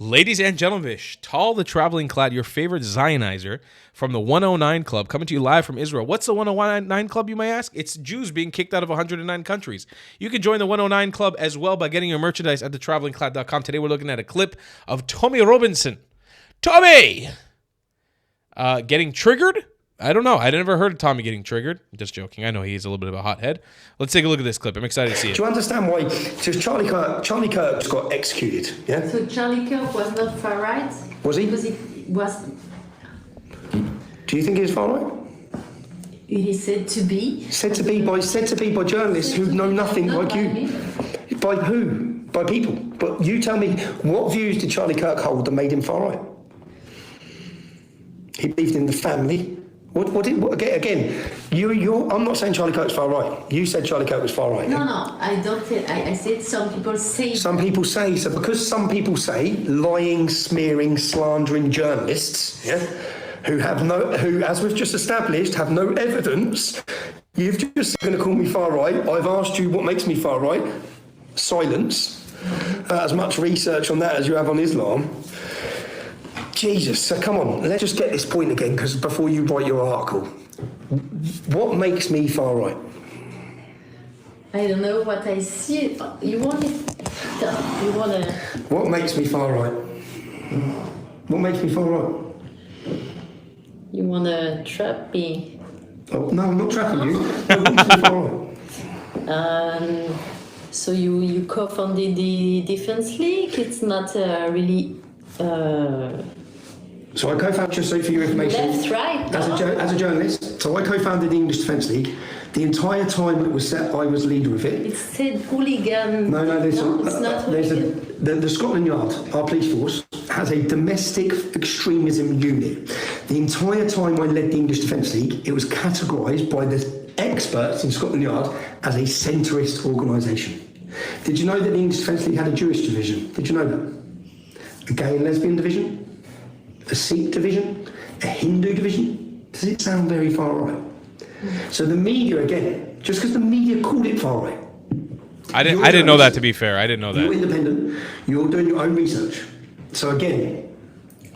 Ladies and gentlemen, Tal the Traveling Clad, your favorite Zionizer from the 109 Club, coming to you live from Israel. What's the 109 Club, you may ask? It's Jews being kicked out of 109 countries. You can join the 109 Club as well by getting your merchandise at thetravelingclad.com. Today we're looking at a clip of Tommy Robinson. Tommy! Getting triggered? I don't know. I never heard of Tommy getting triggered. I'm just joking. I know he's a little bit of a hothead. Let's take a look at this clip. I'm excited to see it. Do you understand why? Because Charlie Kirk got executed, yeah? So Charlie Kirk was not far right? Was he? Because he was... Do you think he was far right? He said to be. Said to be by journalists who know nothing like you. By who? By people. But you tell me, what views did Charlie Kirk hold that made him far right? He believed in the family. Again, I'm not saying Charlie Kirk's far right. You said Charlie Kirk was far right. No, I don't say. I said some people say. Some people say. So because some people say, lying, smearing, slandering journalists, yeah, who, as we've just established, have no evidence, you've just going to call me far right. I've asked you what makes me far right. Silence. As much research on that as you have on Islam. Jesus, so come on, let's just get this point again, because before you write your article, what makes me far right? I don't know what I see. You want it? You want to... What makes me far right? What makes me far right? You want to trap me? Oh, no, I'm not trapping you. What makes me far right? So you co-founded the Defense League? It's not really... So I co-founded, just so for your information, Left, right, as a journalist, so I co-founded the English Defence League. The entire time it was set, I was leader of it. It said hooligan. No, it's not hooligan. The Scotland Yard, our police force, has a domestic extremism unit. The entire time I led the English Defence League, it was categorised by the experts in Scotland Yard as a centrist organisation. Did you know that the English Defence League had a Jewish division? Did you know that? A gay and lesbian division? A Sikh division? A Hindu division? Does it sound very far right? So the media, again, just because the media called it far right. I didn't know that, to be fair. I didn't know that. You're independent. You're doing your own research. So again,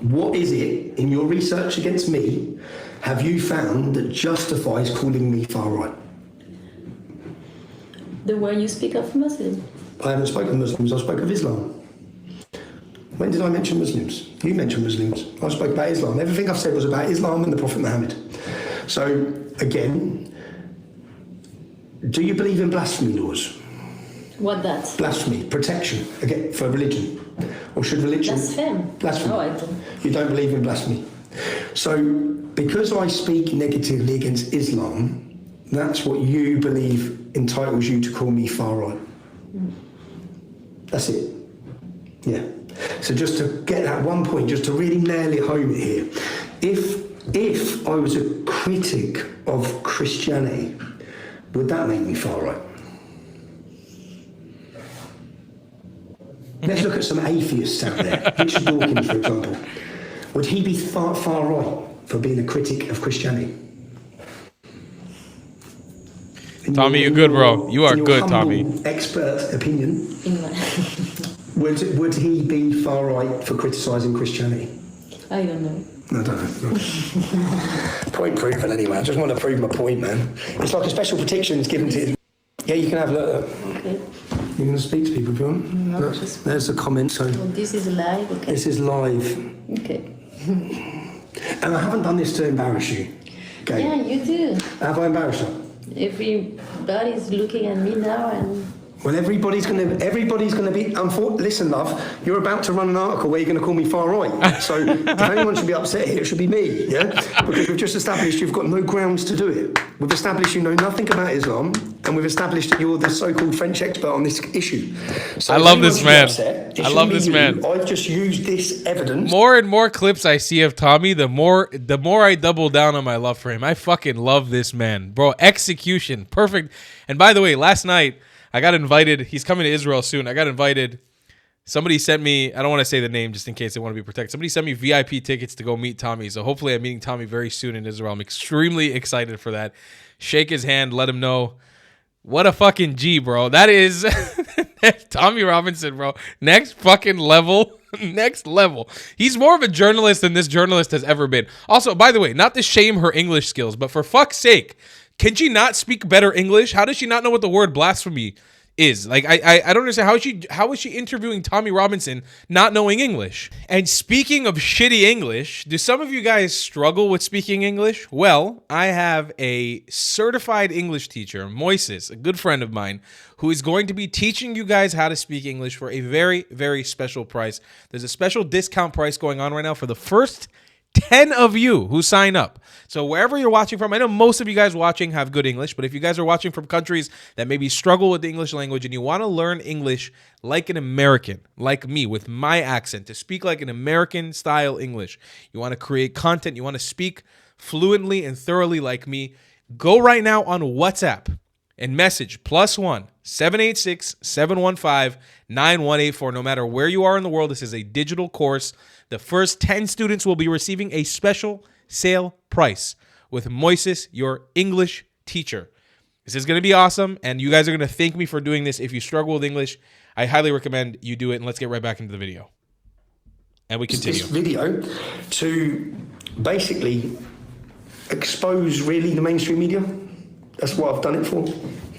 what is it in your research against me have you found that justifies calling me far right? The way you speak of Muslims. I haven't spoken of Muslims, I spoke of Islam. When did I mention Muslims? You mentioned Muslims. I spoke about Islam. Everything I've said was about Islam and the Prophet Muhammad. So, again, do you believe in blasphemy laws? What that? Blasphemy, protection, again, for religion. Or should religion... Blasphemy. No, I don't. You don't believe in blasphemy. So, because I speak negatively against Islam, that's what you believe entitles you to call me far right. That's it. Yeah. So just to get that one point, just to really nail it home here, if I was a critic of Christianity, would that make me far right? Let's look at some atheists out there. Richard Dawkins, for example. Would he be far right for being a critic of Christianity? Tommy, you're good, bro. You are good, Tommy. Expert opinion. Would he be far right for criticising Christianity? I don't know. I don't know. Point proven anyway. I just want to prove my point, man. It's like a special protection is given to... Yeah, you can have a look. Okay. You're going to speak to people if you want? No, Look, there's a comment. So this is live, okay. This is live. Okay. And I haven't done this to embarrass you. Okay? Yeah, you do. Have I embarrassed you? Everybody's looking at me now and... Well, everybody's going to be... Listen, love, you're about to run an article where you're going to call me far right. So if anyone should be upset here, it should be me, yeah? Because we've just established you've got no grounds to do it. We've established you know nothing about Islam, and we've established that you're the so-called French expert on this issue. So I love this man. I love this man. I've just used this evidence. More and more clips I see of Tommy, the more I double down on my love for him. I fucking love this man. Bro, execution. Perfect. And by the way, last night, I got invited. He's coming to Israel soon. I got invited. Somebody sent me, I don't want to say the name just in case they want to be protected. Somebody sent me VIP tickets to go meet Tommy. So hopefully I'm meeting Tommy very soon in Israel. I'm extremely excited for that. Shake his hand. Let him know. What a fucking G, bro. That is Tommy Robinson, bro. Next fucking level. Next level. He's more of a journalist than this journalist has ever been. Also, by the way, not to shame her English skills, but for fuck's sake, can she not speak better English? How does she not know what the word blasphemy is? Like, I don't understand. How is she interviewing Tommy Robinson not knowing English? And speaking of shitty English, do some of you guys struggle with speaking English? Well, I have a certified English teacher, Moises, a good friend of mine, who is going to be teaching you guys how to speak English for a very, very special price. There's a special discount price going on right now for the first 10 of you who sign up. So wherever you're watching from, I know most of you guys watching have good English, but if you guys are watching from countries that maybe struggle with the English language and you want to learn English like an American, like me, with my accent, to speak like an American style English, you want to create content, you want to speak fluently and thoroughly like me, go right now on WhatsApp and message +1 786 715 9184. No matter where you are in the world, this is a digital course. The first 10 students will be receiving a special sale price with Moises, your English teacher. This is going to be awesome, and you guys are going to thank me for doing this. If you struggle with English, I highly recommend you do it, and let's get right back into the video. And we continue. This video to basically expose really the mainstream media. That's what I've done it for.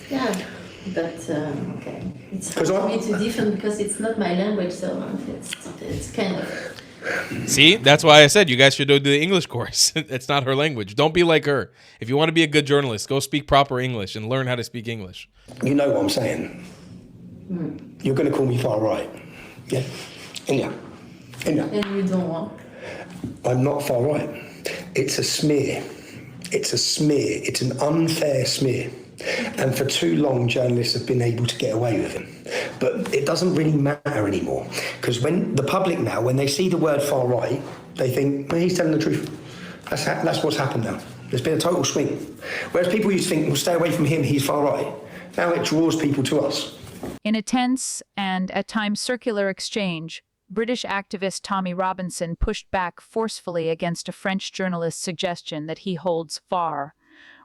Yeah, but okay. It's hard for me to defend because it's not my language, so it's kind of... See, that's why I said you guys should do the English course. It's not her language. Don't be like her. If you want to be a good journalist, go speak proper English and learn how to speak English. You know what I'm saying? You're going to call me far right. Yeah. Yeah. And you don't want? I'm not far right. It's a smear. It's a smear. It's an unfair smear. And for too long, journalists have been able to get away with it. But it doesn't really matter anymore. Because when the public now, when they see the word far right, they think, well, he's telling the truth. That's what's happened now. There's been a total swing. Whereas people used to think, well, stay away from him, he's far right. Now it draws people to us. In a tense and at times circular exchange, British activist Tommy Robinson pushed back forcefully against a French journalist's suggestion that he holds far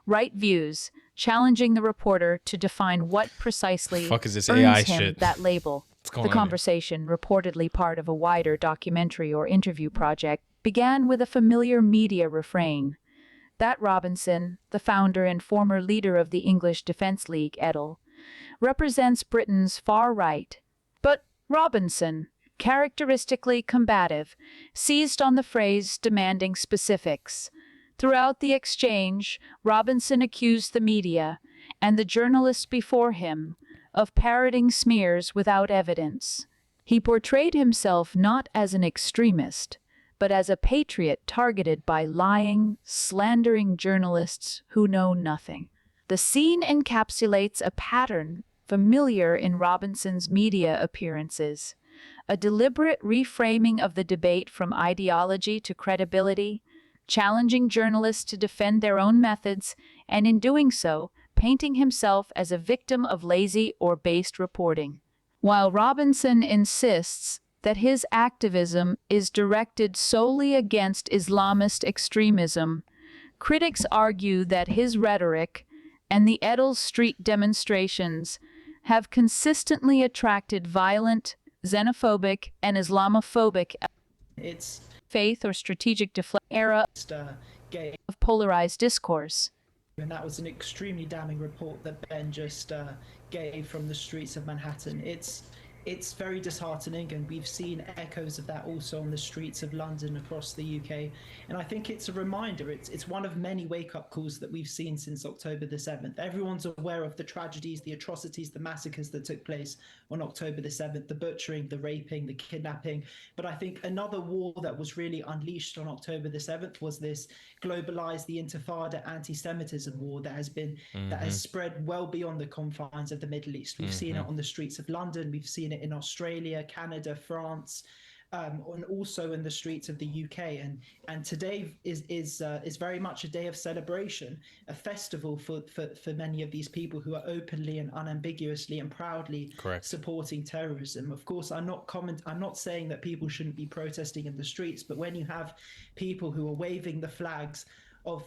right views, challenging the reporter to define what precisely is earns AI him shit? that label. The conversation, reportedly part of a wider documentary or interview project, began with a familiar media refrain. That Robinson, the founder and former leader of the English Defence League, EDL, represents Britain's far right. But Robinson, characteristically combative, seized on the phrase demanding specifics. Throughout the exchange, Robinson accused the media, and the journalists before him, of parroting smears without evidence. He portrayed himself not as an extremist, but as a patriot targeted by lying, slandering journalists who know nothing. The scene encapsulates a pattern familiar in Robinson's media appearances, a deliberate reframing of the debate from ideology to credibility, challenging journalists to defend their own methods, and in doing so, painting himself as a victim of lazy or based reporting. While Robinson insists that his activism is directed solely against Islamist extremism, critics argue that his rhetoric and the Eddle Street demonstrations have consistently attracted violent, xenophobic, and Islamophobic faith or strategic era of polarized discourse. And that was an extremely damning report that Ben just gave from the streets of Manhattan. It's very disheartening, and we've seen echoes of that also on the streets of London, across the UK. And I think it's a reminder, it's one of many wake-up calls that we've seen since October the 7th. Everyone's aware of the tragedies, the atrocities, the massacres that took place on October the 7th, the butchering, the raping, the kidnapping. But I think another war that was really unleashed on October the 7th was this globalized, the Intifada anti-Semitism war that has been that has spread well beyond the confines of the Middle East. We've seen it on the streets of London, we've seen it in Australia, Canada, France, and also in the streets of the UK. And today is very much a day of celebration, a festival for many of these people who are openly and unambiguously and proudly supporting terrorism. Of course, I'm not saying that people shouldn't be protesting in the streets, but when you have people who are waving the flags of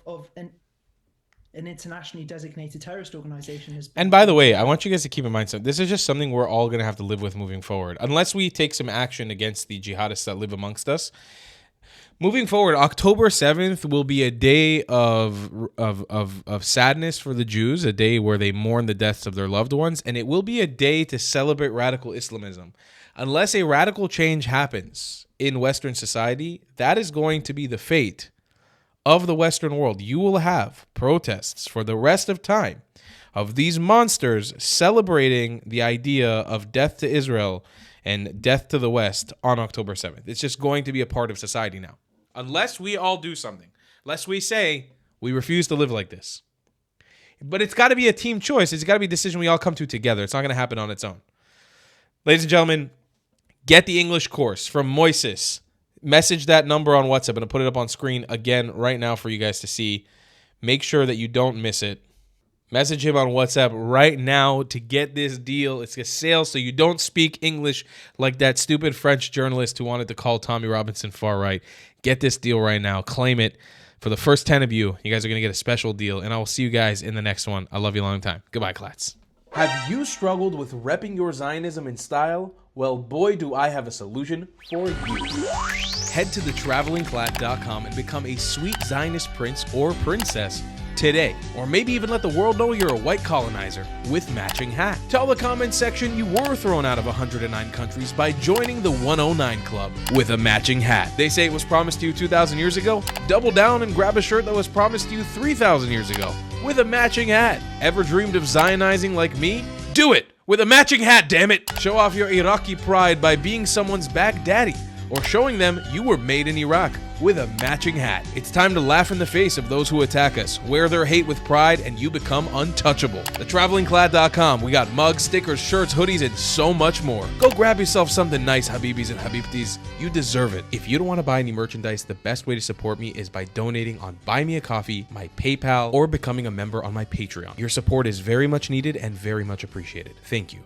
an internationally designated terrorist organization has been. And by the way, I want you guys to keep in mind something. This is just something we're all going to have to live with moving forward. Unless we take some action against the jihadists that live amongst us. Moving forward, October 7th will be a day of sadness for the Jews, a day where they mourn the deaths of their loved ones, and it will be a day to celebrate radical Islamism. Unless a radical change happens in Western society, that is going to be the fate of the Western world. You will have protests for the rest of time of these monsters celebrating the idea of death to Israel and death to the West on October 7th. It's just going to be a part of society now. Unless we all do something. Unless we say we refuse to live like this. But it's got to be a team choice. It's got to be a decision we all come to together. It's not going to happen on its own. Ladies and gentlemen, get the English course from Moises. Message that number on WhatsApp. I'm going to put it up on screen again right now for you guys to see. Make sure that you don't miss it. Message him on WhatsApp right now to get this deal. It's a sale so you don't speak English like that stupid French journalist who wanted to call Tommy Robinson far right. Get this deal right now. Claim it. For the first 10 of you, you guys are going to get a special deal, and I will see you guys in the next one. I love you a long time. Goodbye, Klats. Have you struggled with repping your Zionism in style? Well, boy, do I have a solution for you. Head to thetravelingclat.com and become a sweet Zionist prince or princess today. Or maybe even let the world know you're a white colonizer with matching hat. Tell the comments section you were thrown out of 109 countries by joining the 109 Club with a matching hat. They say it was promised to you 2,000 years ago? Double down and grab a shirt that was promised to you 3,000 years ago with a matching hat. Ever dreamed of Zionizing like me? Do it with a matching hat, damn it! Show off your Iraqi pride by being someone's Baghdadi or showing them you were made in Iraq with a matching hat. It's time to laugh in the face of those who attack us, wear their hate with pride, and you become untouchable. TheTravelingClad.com. We got mugs, stickers, shirts, hoodies, and so much more. Go grab yourself something nice, Habibis and Habibtis. You deserve it. If you don't want to buy any merchandise, the best way to support me is by donating on Buy Me a Coffee, my PayPal, or becoming a member on my Patreon. Your support is very much needed and very much appreciated. Thank you.